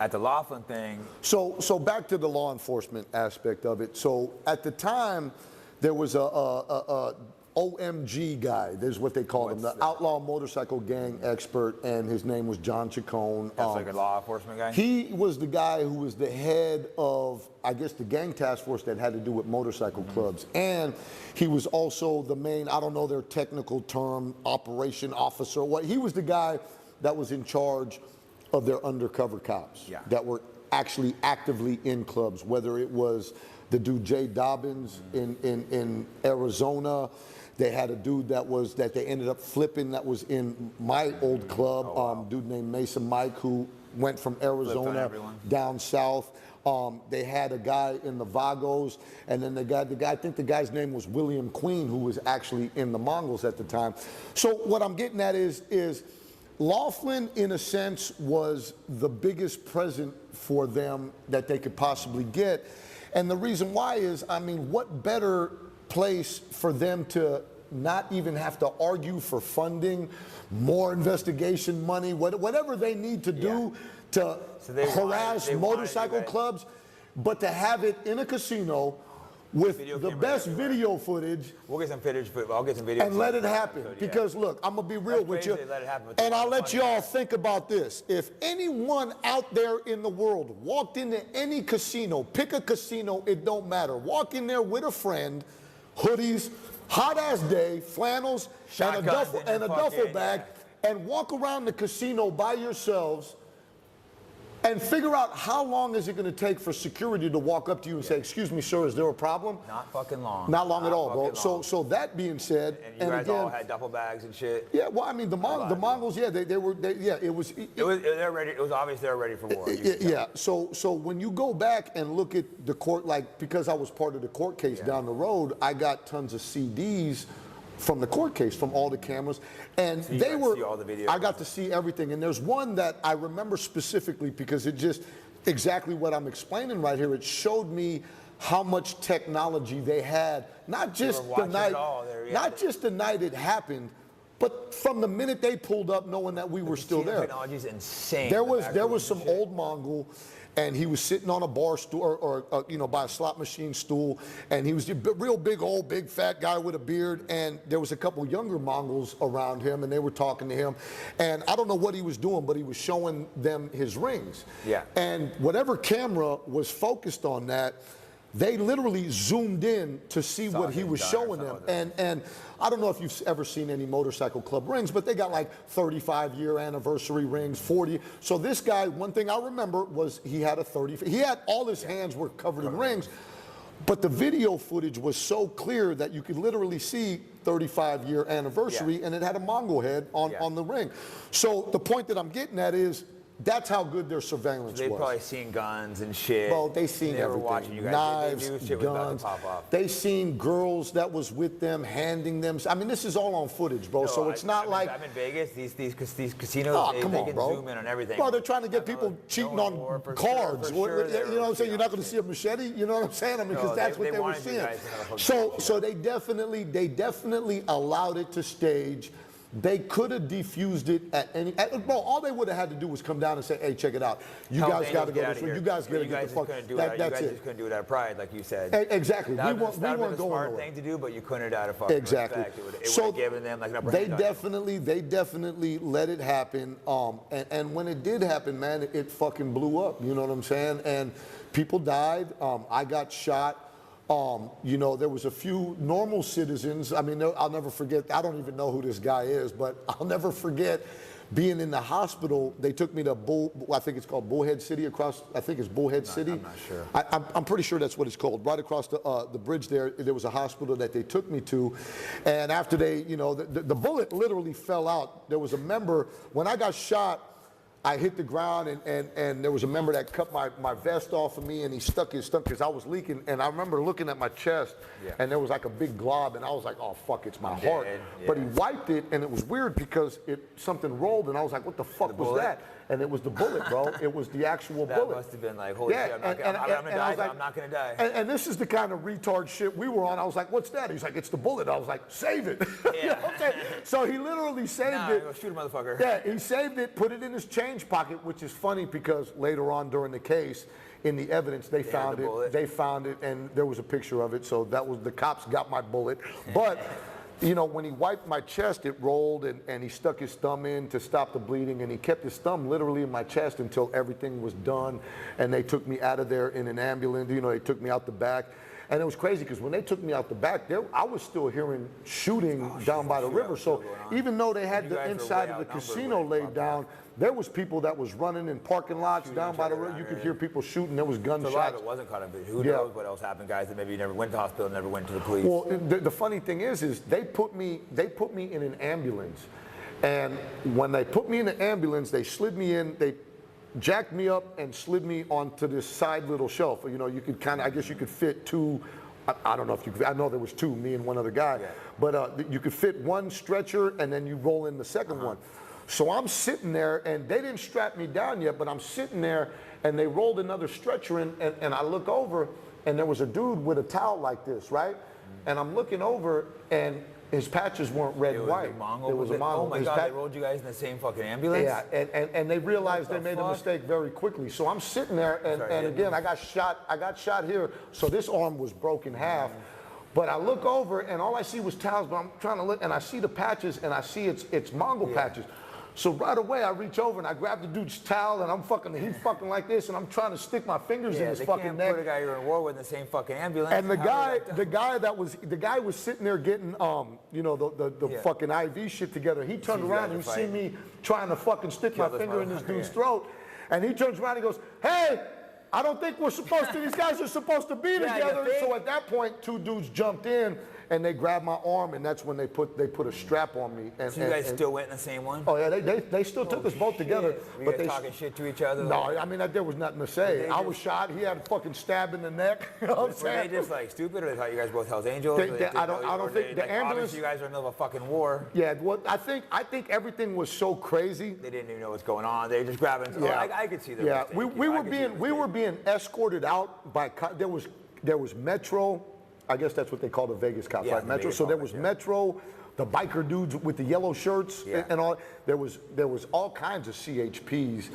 at the Laughlin thing. So back to the law enforcement aspect of it. So at the time, there was a OMG guy. There's what they called him, the outlaw motorcycle gang expert, and his name was John Chacon. That's like a law enforcement guy? He was the guy who was the head of, I guess, the gang task force that had to do with motorcycle clubs. And he was also the main, I don't know their technical term, operation officer. What he was the guy that was in charge of their undercover cops that were actually actively in clubs, whether it was the dude Jay Dobbins in Arizona. They had a dude that they ended up flipping that was in my old club, dude named Mason Mike, who went from Arizona down south. They had a guy in the Vagos, and then the guy, I think the guy's name was William Queen, who was actually in the Mongols at the time. So what I'm getting at is Laughlin, in a sense, was the biggest present for them that they could possibly get. And the reason why is, I mean, what better place for them to not even have to argue for funding, more investigation money, whatever they need to do to harass motorcycle clubs, but to have it in a casino with the best video footage. We'll get some footage, I'll get some video. And let it happen. Because look, I'm going to be real with you. And I'll let you all think about this. If anyone out there in the world walked into any casino, pick a casino, it don't matter. Walk in there with a friend, hoodies, hot ass day, flannels, and a duffel bag, and walk around the casino by yourselves and figure out how long is it going to take for security to walk up to you and say, excuse me, sir, is there a problem? Not fucking long. Not long at all, bro. So that being said, and you guys all had duffel bags and shit. Yeah, well, I mean, the Mongols, yeah, it was obvious they were ready for war. Yeah. So when you go back and look at the court, like, because I was part of the court case down the road, I got tons of CDs from the court case, from all the cameras, and so I got to see everything. And there's one that I remember specifically because it just exactly what I'm explaining right here. It showed me how much technology they had, not just the night it happened, but from the minute they pulled up, knowing that we were still there. Technology is insane. There was some old Mongol, and he was sitting on a bar stool or by a slot machine stool, and he was a real big fat guy with a beard, and there was a couple younger Mongols around him, and they were talking to him, and I don't know what he was doing, but he was showing them his rings. Yeah. And whatever camera was focused on that, they literally zoomed in to see what he was showing them. And I don't know if you've ever seen any motorcycle club rings, but they got like 35-year anniversary rings, 40. So this guy, one thing I remember was he had all his hands were covered in rings, but the video footage was so clear that you could literally see 35-year anniversary, and it had a Mongol head on the ring. So the point that I'm getting at is, that's how good their surveillance was. They've probably seen guns and shit. Bro, they seen everything. Were watching you guys. Knives, they knew shit guns. Was about to pop off. They seen girls that was with them, handing them. I mean, this is all on footage, bro. So it's not like I'm in Vegas. These casinos, they can zoom in on everything. Bro, they're trying to get people cheating on cards. You know what I'm saying? You're not going to see a machete. You know what I'm saying? I mean, because that's what they were seeing. So they definitely allowed it to stage. They could have defused it at any. Bro, all they would have had to do was come down and say, "Hey, check it out. You guys got to go this way. You guys got to get the fuck." That's it. You guys just couldn't do it out of pride, like you said. Exactly. We weren't going nowhere. Smart thing to do, but you couldn't have out of fucking respect. It would have given them like an upper hand. They definitely let it happen. And when it did happen, man, it fucking blew up. You know what I'm saying? And people died. I got shot. There was a few normal citizens. I mean, I'll never forget. I don't even know who this guy is, but I'll never forget being in the hospital. They took me to I think it's called Bullhead City I think it's Bullhead City. I'm not sure. I'm pretty sure that's what it's called. Right across the bridge there was a hospital that they took me to. And after the bullet literally fell out. There was a member, when I got shot, I hit the ground, and there was a member that cut my vest off of me, and he stuck his stomach because I was leaking. And I remember looking at my chest, and there was like a big glob, and I was like, oh, fuck, it's my heart. Yeah. But he wiped it, and it was weird because something rolled, and I was like, what the fuck was that? and it was the bullet, bro. It was the actual bullet. That must have been like, holy shit, I'm not going to die. And this is the kind of retard shit we were on. I was like, what's that? He's like, it's the bullet. I was like, save it. Yeah. You know what I'm saying? So he literally saved it. Go shoot a motherfucker. Yeah, he saved it, put it in his change pocket, which is funny because later on during the case, in the evidence, they found it. They found it, and there was a picture of it. So that was, the cops got my bullet. But, you know, when he wiped my chest, it rolled, and he stuck his thumb in to stop the bleeding, and he kept his thumb literally in my chest until everything was done, and they took me out of there in an ambulance. You know, they took me out the back. And it was crazy because when they took me out the back, I was still hearing shooting down by the river. So even though they had the inside of the casino laid down, there was people that was running in parking lots down by the river. You could hear people shooting. There was gunshots. So a lot of it wasn't caught on video. Who knows what else happened? Guys that maybe never went to the hospital, never went to the police. Well, the funny thing is they put me in an ambulance, and when they put me in the ambulance, they slid me in. They jacked me up and slid me onto this side little shelf. You know, you could kind of, I guess you could fit two. I don't know if you could, I know there was two, me and one other guy, but you could fit one stretcher and then you roll in the second one. So I'm sitting there, and they didn't strap me down yet, but I'm sitting there, and they rolled another stretcher in, and I look over, and there was a dude with a towel like this, right? And I'm looking over, and his patches weren't red and white. It was a Mongol. Oh my God, they rolled you guys in the same fucking ambulance? Yeah, and they realized they made a mistake very quickly. So I'm sitting there, and again, I got shot here, so this arm was broken half. But I look over, and all I see was towels, but I'm trying to look, and I see the patches, and I see it's Mongol patches. So right away, I reach over and I grab the dude's towel, and he's fucking like this, and I'm trying to stick my fingers in his fucking neck. They can't put a guy you're in war with in the same fucking ambulance. And the guy was sitting there getting, you know, the fucking IV shit together. He turned around and he see me trying to fucking stick my finger in this dude's throat, and he turns around and goes, "Hey, I don't think we're supposed to. These guys are supposed to be together." So at that point, two dudes jumped in. And they grabbed my arm, and that's when they put a strap on me. And, so you guys still went in the same one? Oh yeah, they still took us both together. Were you guys talking shit to each other? No, I mean there was nothing to say. I was shot. He had a fucking stab in the neck. You know what I'm saying? Were they just like stupid, or they thought you guys both Hell's Angels? I don't think the ambulance. Obviously, you guys are in the middle of a fucking war. Yeah, well, I think everything was so crazy. They didn't even know what's going on. They just grabbing. Yeah, I could see that. Yeah, we were being escorted out by. There was Metro. I guess that's what they call the Vegas cops, right? Metro. So there was Metro, the biker dudes with the yellow shirts and all. There was all kinds of CHPs.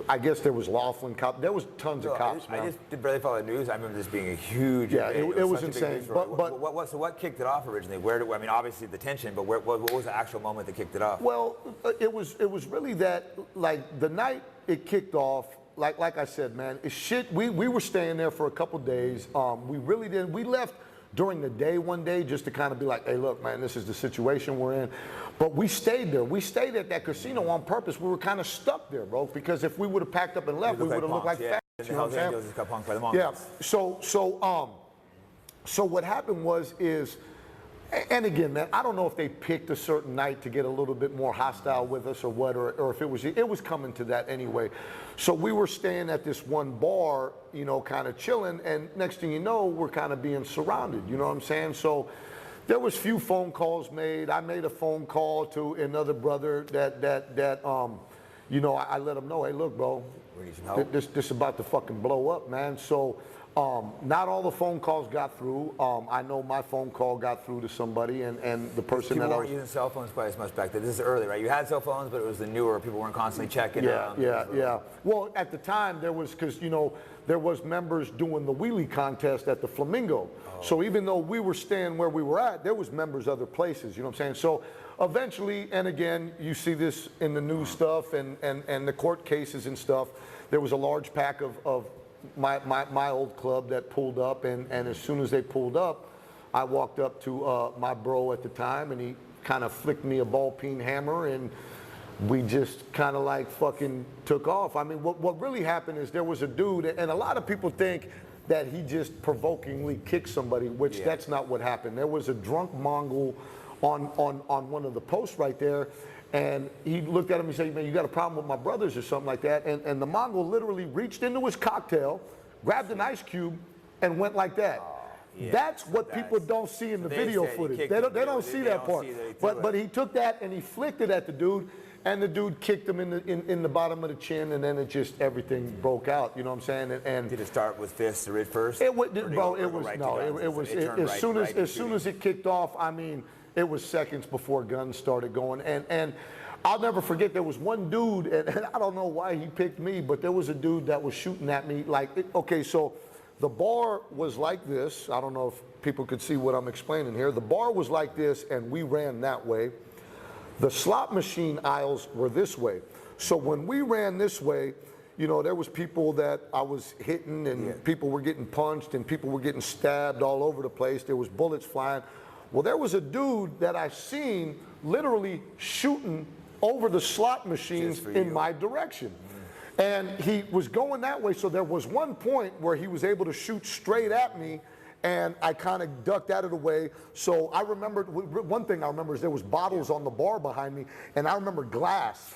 I guess there was Laughlin cops. There was tons of cops. I just did barely follow the news. I remember this being a huge. Yeah, it was insane. So what kicked it off originally? I mean, obviously the tension, but what was the actual moment that kicked it off? Well, it was really that, like, the night it kicked off. Like I said, man, it's shit. We were staying there for a couple days. We really didn't. We left during the day one day just to kind of be like, hey, look, man, this is the situation we're in. But we stayed there. We stayed at that casino on purpose. We were kind of stuck there, bro, because if we would have packed up and left, we would have looked like fat. You know what I'm saying? Got punked by the Mongols. Yeah. So what happened is. And again, man, I don't know if they picked a certain night to get a little bit more hostile with us or what, or if it was coming to that anyway. So we were staying at this one bar, you know, kind of chilling, and next thing you know, we're kind of being surrounded, you know what I'm saying? So there was few phone calls made. I made a phone call to another brother that you know, I let him know, hey, look, bro, this is about to fucking blow up, man. So not all the phone calls got through. I know my phone call got through to somebody, and the person people weren't using cell phones quite as much back then. This is early, right? You had cell phones, but it was the newer. People weren't constantly checking. Yeah. Well, at the time there was, because you know there was members doing the wheelie contest at the Flamingo. So even though we were staying where we were at, there was members other places. You know what I'm saying? So eventually, and again, you see this in the news stuff and the court cases and stuff. There was a large pack of my old club that pulled up, and as soon as they pulled up, I walked up to my bro at the time, and he kind of flicked me a ball-peen hammer, and we just kind of like fucking took off. I mean, what really happened is there was a dude, and a lot of people think that he just provokingly kicked somebody, which that's not what happened. There was a drunk Mongol on one of the posts right there, and he looked at him and said, man, you got a problem with my brothers or something like that. And the Mongol literally reached into his cocktail, grabbed an ice cube, and went like that. That's what people don't see in the video footage. They don't see that part. But he took that and he flicked it at the dude. and the dude kicked him in the bottom of the chin, and then it just everything broke out. You know what I'm saying? And did it start with fists or first? It was, bro. It was no. It was as soon as it kicked off. I mean, it was seconds before guns started going. And I'll never forget. There was one dude, and I don't know why he picked me, but there was a dude that was shooting at me. Like, okay, so the bar was like this. I don't know if people could see what I'm explaining here. The bar was like this, and we ran that way. The slot machine aisles were this way. So when we ran this way, you know, there was people that I was hitting, and people were getting punched, and people were getting stabbed all over the place. There was bullets flying. Well, there was a dude that I seen literally shooting over the slot machines in my direction. And he was going that way, so there was one point where he was able to shoot straight at me, and I kind of ducked out of the way. So I remembered, one thing I remember is there was bottles on the bar behind me, and I remember glass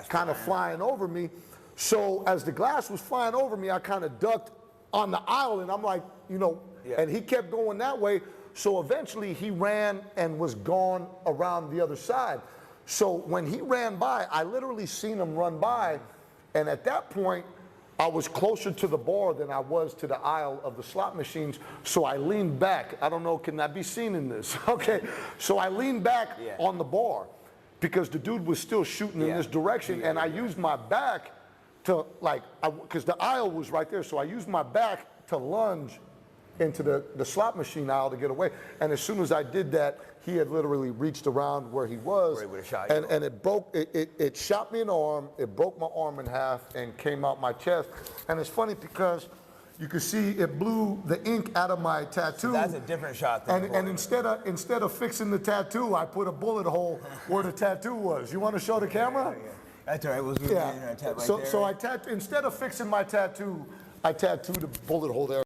kind of flying over me. So as the glass was flying over me, I kind of ducked on the aisle, and I'm like, you know, and he kept going that way. So eventually he ran and was gone around the other side. So when he ran by, I literally seen him run by, and at that point, I was closer to the bar than I was to the aisle of the slot machines, so I leaned back. I don't know, can that be seen in this? Okay, so I leaned back on the bar because the dude was still shooting in this direction, and I used my back to, like, because the aisle was right there, so I used my back to lunge into the slot machine aisle to get away. And as soon as I did that, he had literally reached around where he was, and it broke. It shot me in the arm. It broke my arm in half and came out my chest. And it's funny because you can see it blew the ink out of my tattoo. So that's a different shot than and instead of fixing the tattoo, I put a bullet hole where the tattoo was. You want to show the camera? That's all right. We'll zoom in and tap right there. So instead of fixing my tattoo, I tattooed a bullet hole there.